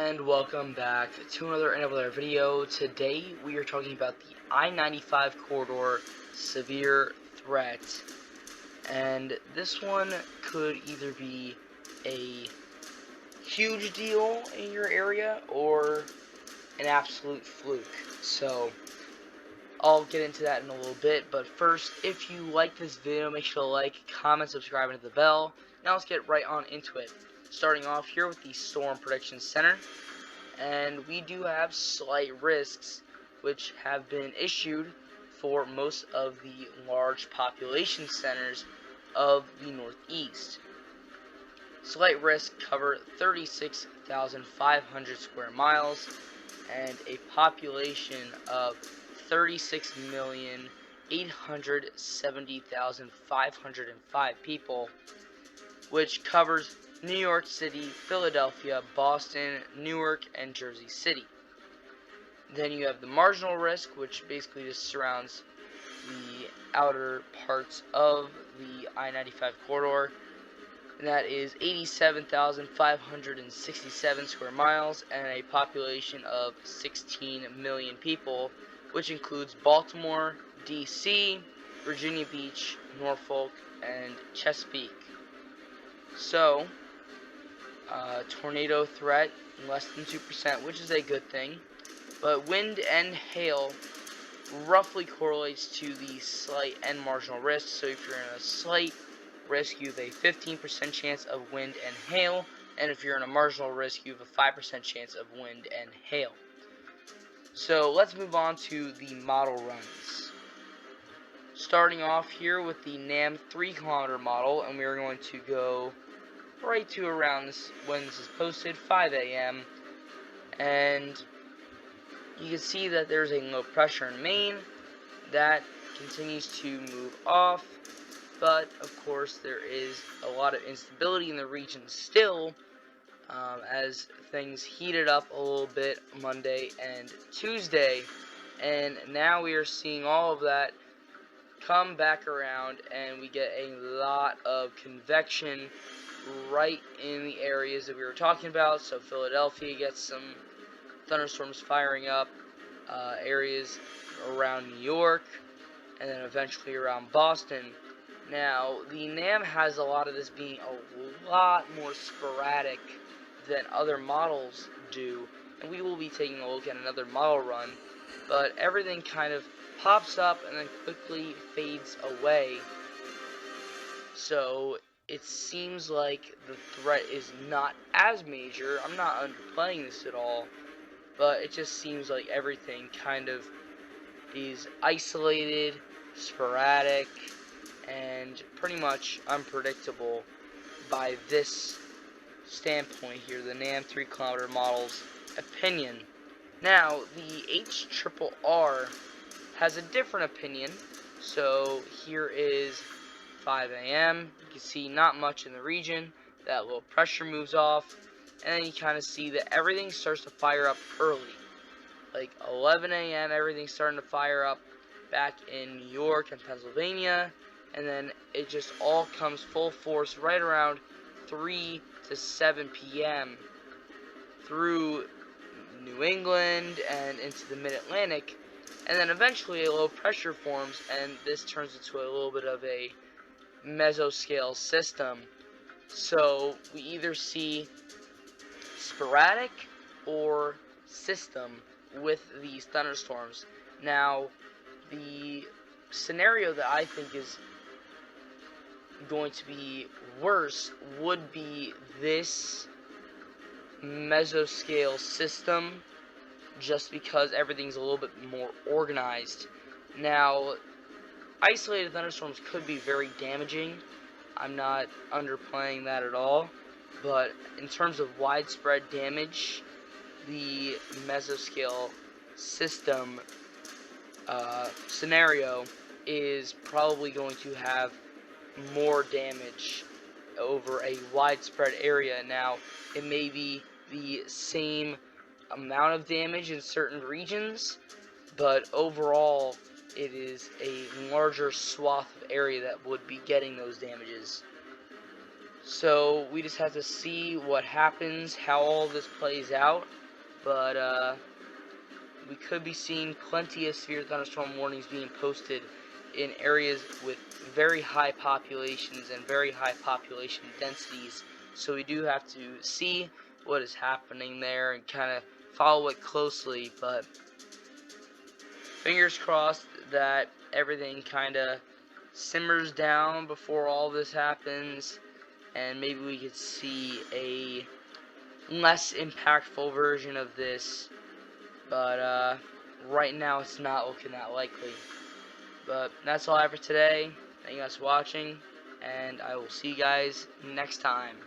And welcome back to another video. Today we are talking about the I-95 corridor severe threat, and this one could either be a huge deal in your area or an absolute fluke. So I'll get into that in a little bit, but first, if you like this video, make sure to like, comment, subscribe, and hit the bell. Now let's get right on into it. Starting off here with the Storm Prediction Center, and we do have slight risks which have been issued for most of the large population centers of the Northeast. Slight risks cover 36,500 square miles and a population of 36,870,505 people, which covers New York City, Philadelphia, Boston, Newark, and Jersey City. Then you have the marginal risk, which basically just surrounds the outer parts of the I-95 corridor, and that is 87,567 square miles and a population of 16 million people, which includes Baltimore, D.C., Virginia Beach, Norfolk, and Chesapeake. So, tornado threat less than 2%, which is a good thing, but wind and hail roughly correlates to the slight and marginal risk. So if you're in a slight risk, you have a 15% chance of wind and hail, and if you're in a marginal risk, you have a 5% chance of wind and hail. So let's move on to the model runs. Starting off here with the NAM 3-kilometer model, and we are going to go right to around when this is posted, 5 a.m. and you can see that there's a low pressure in Maine that continues to move off, but of course there is a lot of instability in the region still, as things heated up a little bit Monday and Tuesday, and now we are seeing all of that come back around, and we get a lot of convection right in the areas that we were talking about. So Philadelphia gets some thunderstorms firing up, areas around New York, and then eventually around Boston. Now, the NAM has a lot of this being a lot more sporadic than other models do, and we will be taking a look at another model run, but everything kind of pops up and then quickly fades away. So it seems like the threat is not as major. I'm not underplaying this at all, but it just seems like everything kind of is isolated, sporadic, and pretty much unpredictable by this standpoint here, the NAM 3-kilometer model's opinion. Now, the HRRR has a different opinion. So here is 5 a.m. You can see not much in the region. That low pressure moves off, and then you kind of see that everything starts to fire up early. Like 11 a.m. everything's starting to fire up back in New York and Pennsylvania, and then it just all comes full force right around 3 to 7 p.m. through New England and into the mid-Atlantic, and then eventually a low pressure forms, and this turns into a little bit of a mesoscale system. So we either see sporadic or system with these thunderstorms. Now, the scenario that I think is going to be worse would be this mesoscale system, just because everything's a little bit more organized. Now, isolated thunderstorms could be very damaging. I'm not underplaying that at all, but in terms of widespread damage, the mesoscale system scenario is probably going to have more damage over a widespread area. Now, it may be the same amount of damage in certain regions, but overall it is a larger swath of area that would be getting those damages. So we just have to see what happens, how all this plays out. But we could be seeing plenty of severe thunderstorm warnings being posted in areas with very high populations and very high population densities. So we do have to see what is happening there and kind of follow it closely. But fingers crossed that everything kind of simmers down before all this happens, and maybe we could see a less impactful version of this. But right now it's not looking that likely. But that's all I have for today. Thank you guys for watching, and I will see you guys next time.